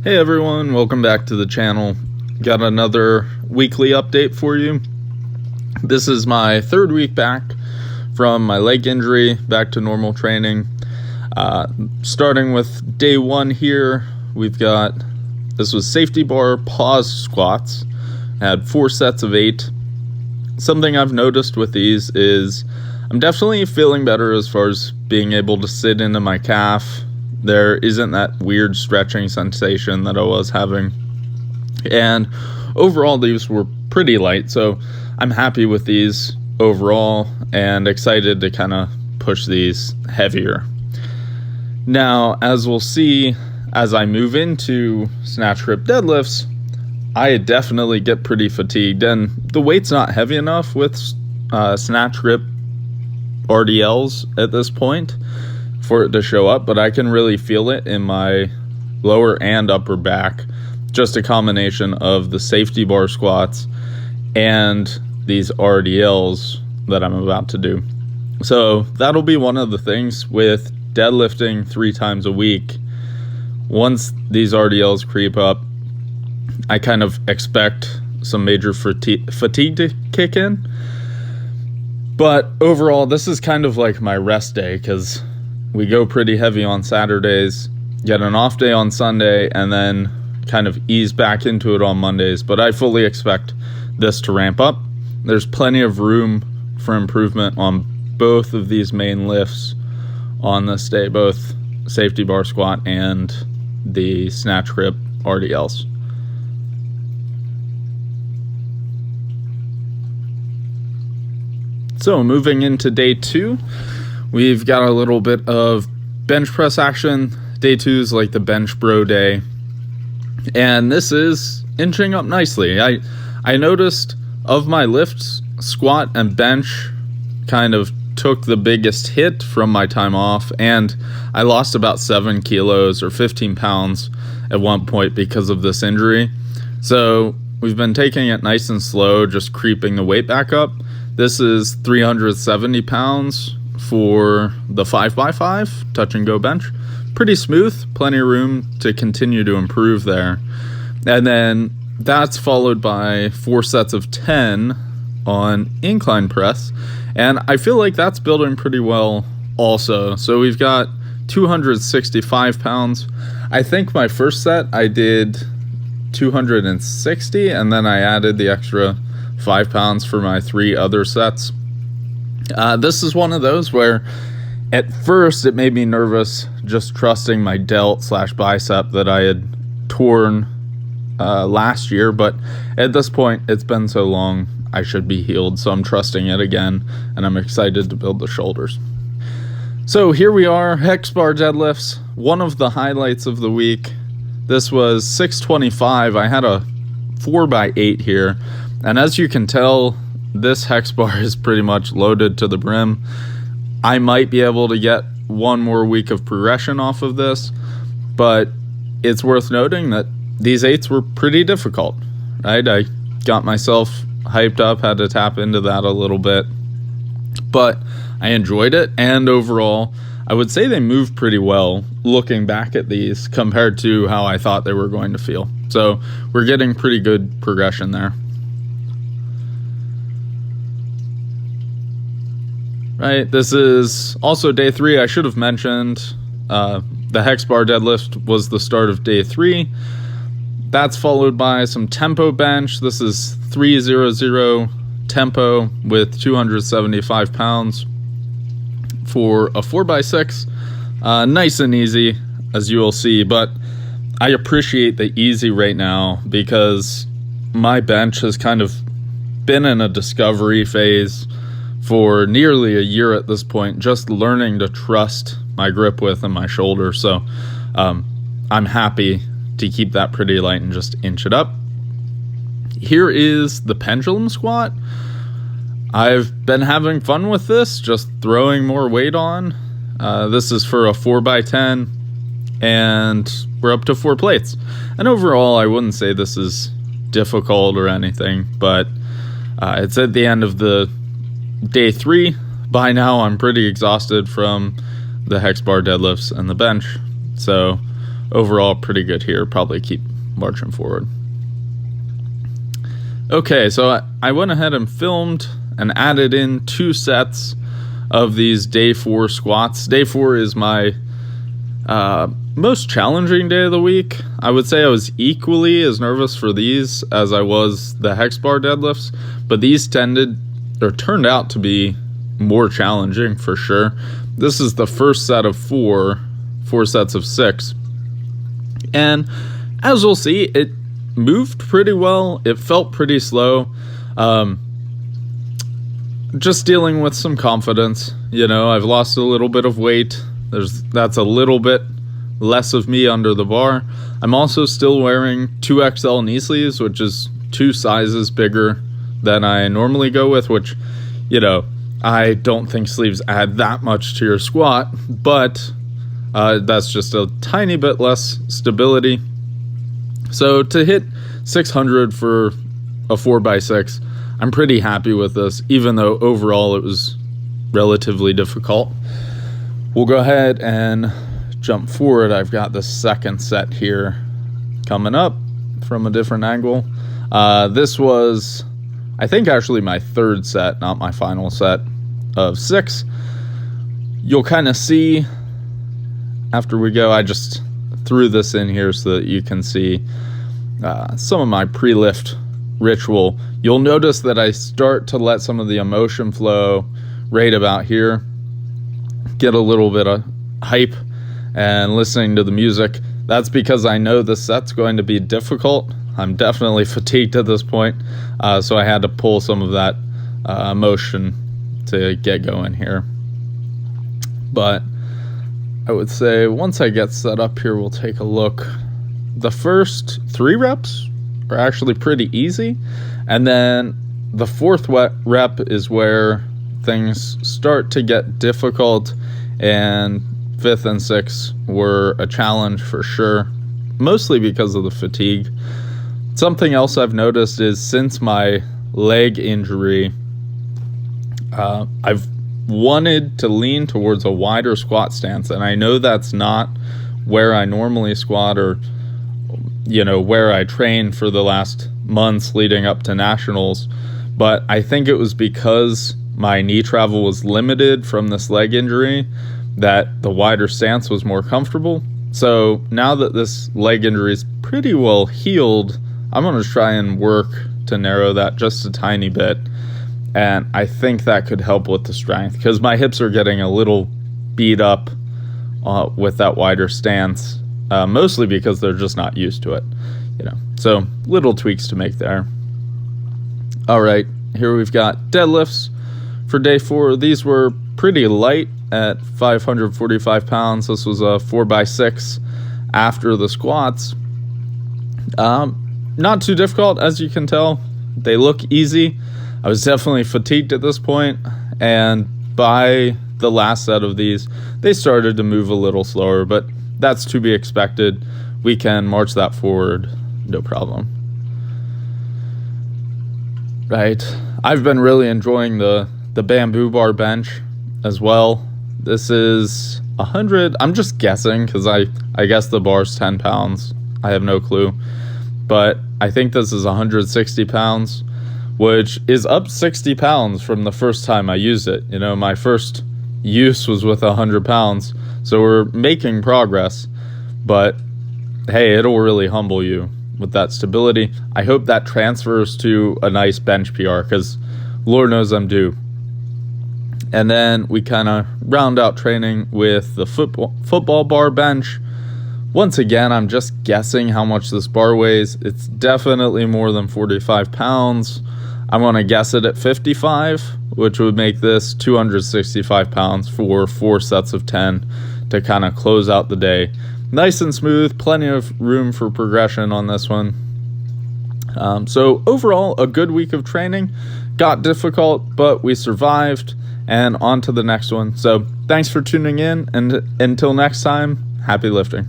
Hey everyone, welcome back to the channel. Got another weekly update for you. This is my third week back from my leg injury, back to normal training. Starting with day one here, this was safety bar pause squats. I had 4 sets of 8. Something I've noticed with these is I'm definitely feeling better as far as being able to sit into my calf. There isn't that weird stretching sensation that I was having. And overall, these were pretty light, so I'm happy with these overall and excited to kind of push these heavier. Now, as we'll see, as I move into snatch grip deadlifts, I definitely get pretty fatigued, and the weight's not heavy enough with snatch grip RDLs at this point for it to show up, but I can really feel it in my lower and upper back. Just a combination of the safety bar squats and these RDLs that I'm about to do. So that'll be one of the things with deadlifting 3 times a week. Once these RDLs creep up, I kind of expect some major fatigue to kick in. But overall, this is kind of like my rest day, because we go pretty heavy on Saturdays, get an off day on Sunday, and then kind of ease back into it on Mondays. But I fully expect this to ramp up. There's plenty of room for improvement on both of these main lifts on this day, both safety bar squat and the snatch grip RDLs. So moving into day 2, we've got a little bit of bench press action. Day 2 is like the bench bro day, and this is inching up nicely. I noticed of my lifts, squat and bench kind of took the biggest hit from my time off, and I lost about 7 kilos or 15 pounds at one point because of this injury. So we've been taking it nice and slow, just creeping the weight back up. This is 370 pounds for the 5x5 touch and go bench. Pretty smooth, plenty of room to continue to improve there. And then that's followed by 4 sets of 10 on incline press, and I feel like that's building pretty well also. So we've got 265 pounds. I think my first set I did 260, and then I added the extra 5 pounds for my 3 other sets. This is one of those where at first it made me nervous just trusting my delt / bicep that I had torn last year, but at this point it's been so long I should be healed, so I'm trusting it again, and I'm excited to build the shoulders. So here we are, hex bar deadlifts, one of the highlights of the week. This was 625. I had a 4x8 here, and as you can tell, this hex bar is pretty much loaded to the brim. I might be able to get one more week of progression off of this, but it's worth noting that these 8s were pretty difficult, right? I got myself hyped up, had to tap into that a little bit, but I enjoyed it, and overall, I would say they moved pretty well looking back at these compared to how I thought they were going to feel. So we're getting pretty good progression there. Right, this is also day 3. I should have mentioned the hex bar deadlift was the start of day 3. That's followed by some tempo bench. This is 300 tempo with 275 pounds for a 4x6. Nice and easy, as you will see, but I appreciate the easy right now because my bench has kind of been in a discovery phase for nearly a year at this point, just learning to trust my grip width and my shoulder. So I'm happy to keep that pretty light and just inch it up. Here is the pendulum squat. I've been having fun with this, just throwing more weight on. This is for a 4x10, and we're up to 4 plates. And overall, I wouldn't say this is difficult or anything, but it's at the end of the day 3. By now, I'm pretty exhausted from the hex bar deadlifts and the bench. So overall pretty good here. Probably keep marching forward. Okay, so I went ahead and filmed and added in 2 sets of these day 4 squats. Day 4 is my most challenging day of the week. I would say I was equally as nervous for these as I was the hex bar deadlifts, but these turned out to be more challenging for sure. This is the first set of 4 sets of 6. And as we'll see, it moved pretty well. It felt pretty slow. Just dealing with some confidence. You know, I've lost a little bit of weight. That's a little bit less of me under the bar. I'm also still wearing 2XL knee sleeves, which is 2 sizes bigger than I normally go with, which, you know, I don't think sleeves add that much to your squat, but that's just a tiny bit less stability. So to hit 600 for a 4x6, I'm pretty happy with this, even though overall it was relatively difficult. We'll go ahead and jump forward. I've got the second set here coming up from a different angle. This was, I think, actually my 3rd set, not my final set of 6. You'll kind of see after we go, I just threw this in here so that you can see some of my pre-lift ritual. You'll notice that I start to let some of the emotion flow right about here, get a little bit of hype and listening to the music. That's because I know this set's going to be difficult. I'm definitely fatigued at this point, so I had to pull some of that emotion to get going here. But I would say once I get set up here, we'll take a look. The first 3 reps are actually pretty easy, and then the 4th rep is where things start to get difficult, and 5th and 6th were a challenge for sure, mostly because of the fatigue. Something else I've noticed is since my leg injury, I've wanted to lean towards a wider squat stance, and I know that's not where I normally squat or, you know, where I trained for the last months leading up to nationals, but I think it was because my knee travel was limited from this leg injury that the wider stance was more comfortable. So now that this leg injury is pretty well healed, I'm going to try and work to narrow that just a tiny bit. And I think that could help with the strength, because my hips are getting a little beat up with that wider stance, mostly because they're just not used to it, you know. So little tweaks to make there. All right, here we've got deadlifts for day 4. These were pretty light at 545 pounds. This was a 4x6 after the squats. Not too difficult, as you can tell. They look easy. I was definitely fatigued at this point, and by the last set of these, they started to move a little slower, but that's to be expected. We can march that forward, no problem. Right, I've been really enjoying the bamboo bar bench as well. This is 100, I'm just guessing, because I guess the bar's 10 pounds. I have no clue, but I think this is 160 pounds. Which is up 60 pounds from the first time I used it. You know, my first use was with 100 pounds, so we're making progress, but hey, it'll really humble you with that stability. I hope that transfers to a nice bench PR, because Lord knows I'm due. And then we kind of round out training with the football bar bench. Once again, I'm just guessing how much this bar weighs. It's definitely more than 45 pounds. I'm going to guess it at 55, which would make this 265 pounds for 4 sets of 10 to kind of close out the day. Nice and smooth, plenty of room for progression on this one. So overall, a good week of training. Got difficult, but we survived, and on to the next one. So thanks for tuning in, and until next time, happy lifting.